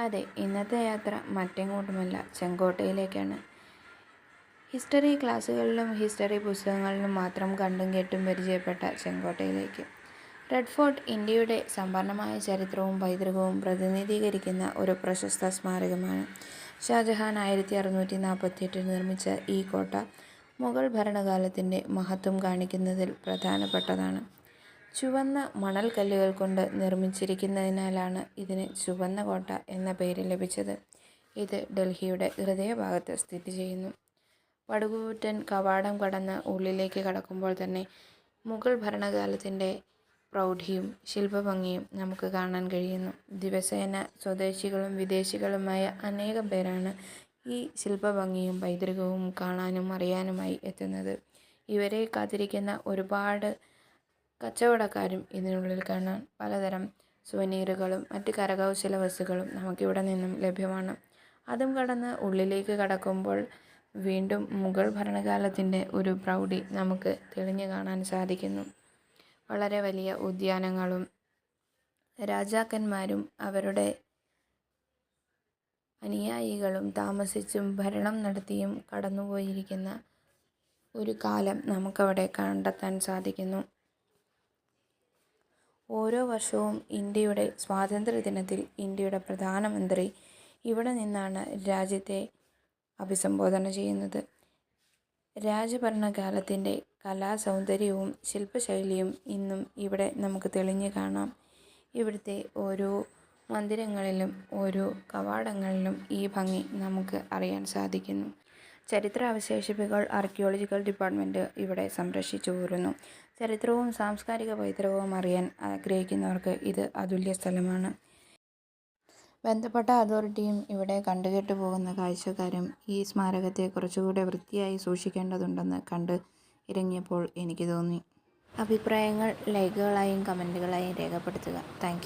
അതെ, ഇന്നത്തെ യാത്ര മറ്റെങ്ങോട്ടുമല്ല, ചെങ്കോട്ടയിലേക്കാണ്. ഹിസ്റ്ററി ക്ലാസ്സുകളിലും ഹിസ്റ്ററി പുസ്തകങ്ങളിലും മാത്രം കണ്ടും കേട്ടും പരിചയപ്പെട്ട ചെങ്കോട്ടയിലേക്ക്. റെഡ് ഫോർട്ട് ഇന്ത്യയുടെ സമ്പന്നമായ ചരിത്രവും പൈതൃകവും പ്രതിനിധീകരിക്കുന്ന ഒരു പ്രശസ്ത സ്മാരകമാണ്. ഷാജഹാൻ 1648 നിർമ്മിച്ച ഈ കോട്ട മുഗൾ ഭരണകാലത്തിൻ്റെ മഹത്വം കാണിക്കുന്നതിൽ പ്രധാനപ്പെട്ടതാണ്. ചുവന്ന മണൽക്കല്ലുകൾ കൊണ്ട് നിർമ്മിച്ചിരിക്കുന്നതിനാലാണ് ഇതിന് ചുവന്ന കോട്ട എന്ന പേര് ലഭിച്ചത്. ഇത് ഡൽഹിയുടെ ഹൃദയഭാഗത്ത് സ്ഥിതി ചെയ്യുന്നു. പടുകൂറ്റൻ കവാടം കടന്ന് ഉള്ളിലേക്ക് കടക്കുമ്പോൾ തന്നെ മുഗൾ ഭരണകാലത്തിൻ്റെ പ്രൗഢിയും ശില്പഭംഗിയും നമുക്ക് കാണാൻ കഴിയുന്നു. ദിവസേന സ്വദേശികളും വിദേശികളുമായ അനേകം പേരാണ് ഈ ശില്പഭംഗിയും പൈതൃകവും കാണാനും അറിയാനുമായി എത്തുന്നത്. ഇവരെ കാത്തിരിക്കുന്ന ഒരുപാട് കച്ചവടക്കാരും ഇതിനുള്ളിൽ കാണാൻ. പലതരം സുവനീറുകളും മറ്റ് കരകൗശല വസ്തുക്കളും നമുക്കിവിടെ നിന്നും ലഭ്യമാണ്. അതും കടന്ന് ഉള്ളിലേക്ക് കടക്കുമ്പോൾ വീണ്ടും മുഗൾ ഭരണകാലത്തിൻ്റെ ഒരു പ്രൗഢി നമുക്ക് തെളിഞ്ഞു കാണാൻ സാധിക്കുന്നു. വളരെ വലിയ ഉദ്യാനങ്ങളും രാജാക്കന്മാരും അവരുടെ അനുയായികളും താമസിച്ചും ഭരണം നടത്തിയും കടന്നുപോയിരിക്കുന്ന ഒരു കാലം നമുക്കവിടെ കണ്ടെത്താൻ സാധിക്കുന്നു. ഓരോ വർഷവും ഇന്ത്യയുടെ സ്വാതന്ത്ര്യദിനത്തിൽ ഇന്ത്യയുടെ പ്രധാനമന്ത്രി ഇവിടെ നിന്നാണ് രാജ്യത്തെ അഭിസംബോധന ചെയ്യുന്നത്. രാജഭരണകാലത്തിൻ്റെ കലാസൗന്ദര്യവും ശില്പശൈലിയും ഇന്നും ഇവിടെ നമുക്ക് തെളിഞ്ഞു കാണാം. ഇവിടുത്തെ ഓരോ മന്ദിരങ്ങളിലും ഓരോ കവാടങ്ങളിലും ഈ ഭംഗി നമുക്ക് അറിയാൻ സാധിക്കുന്നു. ചരിത്രാവശേഷിപ്പുകൾ ആർക്കിയോളജിക്കൽ ഡിപ്പാർട്ട്മെൻറ്റ് ഇവിടെ സംരക്ഷിച്ചു പോരുന്നു. ചരിത്രവും സാംസ്കാരിക പൈതൃകവും അറിയാൻ ആഗ്രഹിക്കുന്നവർക്ക് ഇത് അതുല്യ സ്ഥലമാണ്. ബന്ധപ്പെട്ട അതോറിറ്റിയും ഇവിടെ കണ്ടുകെട്ടു പോകുന്ന കാഴ്ചക്കാരും ഈ സ്മാരകത്തെ കുറച്ചുകൂടെ വൃത്തിയായി സൂക്ഷിക്കേണ്ടതുണ്ടെന്ന് കണ്ട് ഇറങ്ങിയപ്പോൾ എനിക്ക് തോന്നി. അഭിപ്രായങ്ങൾ ലൈക്കുകളായും കമൻറ്റുകളായും രേഖപ്പെടുത്തുക. Thank you.